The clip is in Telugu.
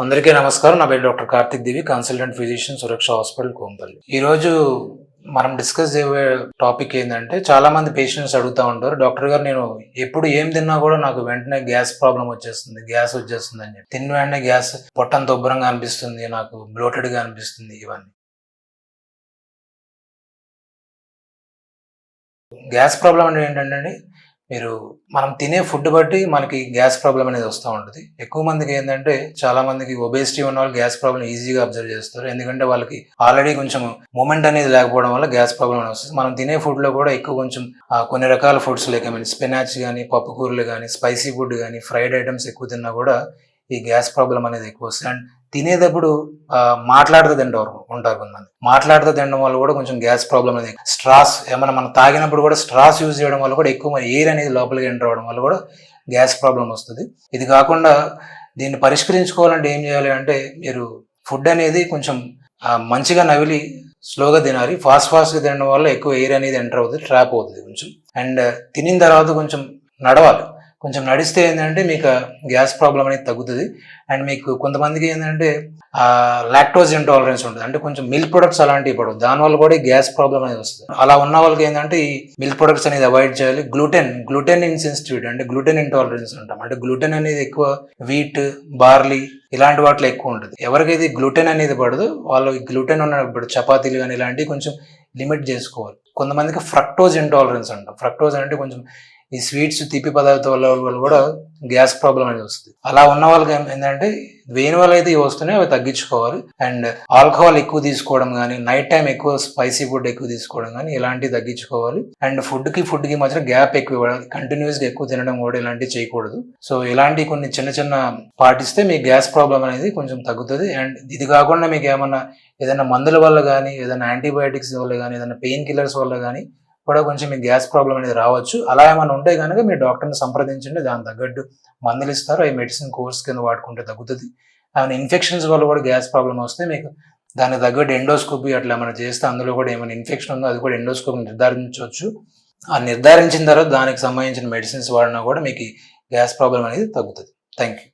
అందరికీ నమస్కారం. నా పేరు డాక్టర్ కార్తిక్ దివి, కన్సల్టెంట్ ఫిజిషియన్, సురక్ష హాస్పిటల్, కోంపల్లి. ఈరోజు మనం డిస్కస్ చేయబోయే టాపిక్ ఏంటంటే, చాలా మంది పేషెంట్స్ అడుగుతూ ఉంటారు, డాక్టర్ గారు నేను ఎప్పుడు ఏం తిన్నా కూడా నాకు వెంటనే గ్యాస్ ప్రాబ్లం వచ్చేస్తుంది, గ్యాస్ వచ్చేస్తుంది అని చెప్పి. తిన్న వెంటనే గ్యాస్, పొట్టంత ఉబ్బరంగా అనిపిస్తుంది, నాకు బ్లోటెడ్గా అనిపిస్తుంది. ఇవన్నీ గ్యాస్ ప్రాబ్లం అంటే ఏంటంటే, మనం తినే ఫుడ్ బట్టి మనకి గ్యాస్ ప్రాబ్లం అనేది వస్తూ ఉంటుంది. ఎక్కువ మందికి ఏంటంటే, చాలా మందికి ఒబేసిటీ ఉన్న వాళ్ళు గ్యాస్ ప్రాబ్లం ఈజీగా అబ్జర్వ్ చేస్తారు. ఎందుకంటే వాళ్ళకి ఆల్రెడీ కొంచెం మూమెంట్ అనేది లేకపోవడం వల్ల గ్యాస్ ప్రాబ్లం అనేది వస్తుంది. మనం తినే ఫుడ్లో కూడా ఎక్కువ కొంచెం కొన్ని రకాల ఫుడ్స్ లైక్ స్పినాచ్ కానీ, పప్పుకూరలు కానీ, స్పైసీ ఫుడ్ కానీ, ఫ్రైడ్ ఐటమ్స్ ఎక్కువ తిన్నా కూడా ఈ గ్యాస్ ప్రాబ్లం అనేది ఎక్కువ వస్తుంది. అండ్ తినేటప్పుడు మాట్లాడుతూ తింటారు ఉంటారు కొంతమంది. మాట్లాడుతూ తినడం వల్ల కూడా కొంచెం గ్యాస్ ప్రాబ్లం అనేది, స్ట్రాస్ ఏమైనా మనం తాగినప్పుడు కూడా స్ట్రాస్ యూజ్ చేయడం వల్ల కూడా ఎక్కువ ఎయిర్ అనేది లోపలికి ఎంటర్ అవ్వడం వల్ల కూడా గ్యాస్ ప్రాబ్లం వస్తుంది. ఇది కాకుండా దీన్ని పరిష్కరించుకోవాలంటే ఏం చేయాలి అంటే, మీరు ఫుడ్ అనేది కొంచెం మంచిగా నవిలి స్లోగా తినాలి. ఫాస్ట్గా తినడం వల్ల ఎక్కువ ఎయిర్ అనేది ఎంటర్ అవుతుంది, ట్రాప్ అవుతుంది కొంచెం. అండ్ తినిన తర్వాత కొంచెం నడవాలి. కొంచెం నడిస్తే ఏంటంటే మీకు గ్యాస్ ప్రాబ్లం అనేది తగ్గుతుంది. అండ్ మీకు కొంతమందికి ఏంటంటే లాక్టోజ్ ఇంటాలరెన్స్ ఉంటుంది, అంటే కొంచెం మిల్క్ ప్రొడక్ట్స్ అలాంటివి పడవు, దానివల్ల కూడా గ్యాస్ ప్రాబ్లం అనేది వస్తుంది. అలా ఉన్న వాళ్ళకి ఏంటంటే ఈ మిల్క్ ప్రొడక్ట్స్ అనేది అవాయిడ్ చేయాలి. గ్లూటెన్ ఇన్సెన్సిటివిటీ అంటే గ్లూటెన్ ఇంటాలరెన్స్ అంటాం. అంటే గ్లూటెన్ అనేది ఎక్కువ వీట్, బార్లీ ఇలాంటి వాటిలో ఎక్కువ ఉంటుంది. ఎవరికైతే గ్లూటెన్ అనేది పడదు వాళ్ళు గ్లూటెన్ ఉన్నప్పుడు చపాతీలు కానీ ఇలాంటివి కొంచెం లిమిట్ చేసుకోవాలి. కొంతమందికి ఫ్రక్టోజ్ ఇంటాలరెన్స్ అంటాం. ఫ్రక్టోజ్ అంటే కొంచెం ఈ స్వీట్స్, తీపి పదార్థాల వల్ల కూడా గ్యాస్ ప్రాబ్లం అనేది వస్తుంది. అలా ఉన్న వాళ్ళకి ఏంటంటే వేని వల్ల అయితే ఇవి వస్తున్నాయి, అవి తగ్గించుకోవాలి. అండ్ ఆల్కహాల్ ఎక్కువ తీసుకోవడం కానీ, నైట్ టైం ఎక్కువ స్పైసీ ఫుడ్ ఎక్కువ తీసుకోవడం కానీ ఇలాంటివి తగ్గించుకోవాలి. అండ్ ఫుడ్ కి మధ్య గ్యాప్ ఎక్కువ ఇవ్వాలి. కంటిన్యూస్గా ఎక్కువ తినడం కూడా ఇలాంటివి చేయకూడదు. సో ఇలాంటి కొన్ని చిన్న పాటిస్తే మీ గ్యాస్ ప్రాబ్లం అనేది కొంచెం తగ్గుతుంది. అండ్ ఇది కాకుండా మీకు ఏదైనా మందుల వల్ల కానీ, ఏదైనా యాంటీబయాటిక్స్ వల్ల కానీ, ఏదైనా పెయిన్ కిల్లర్స్ వల్ల కానీ కూడా కొంచెం మీకు గ్యాస్ ప్రాబ్లం అనేది రావచ్చు. అలా ఏమైనా ఉంటే కనుక మీ డాక్టర్ని సంప్రదించండి. దాని తగ్గట్టు మందులు ఇస్తారు, అవి మెడిసిన్ కోర్స్ కింద వాడుకుంటే తగ్గుతుంది. ఏమైనా ఇన్ఫెక్షన్స్ వల్ల కూడా గ్యాస్ ప్రాబ్లం వస్తే మీకు దానికి తగ్గట్టు ఎండోస్కోపీ అట్లా ఏమైనా చేస్తే అందులో కూడా ఏమైనా ఇన్ఫెక్షన్ ఉందో అది కూడా ఎండోస్కోపీ నిర్ధారించవచ్చు. ఆ నిర్ధారించిన తర్వాత దానికి సంబంధించిన మెడిసిన్స్ వాడినా కూడా మీకు గ్యాస్ ప్రాబ్లం అనేది తగ్గుతుంది. Thank you.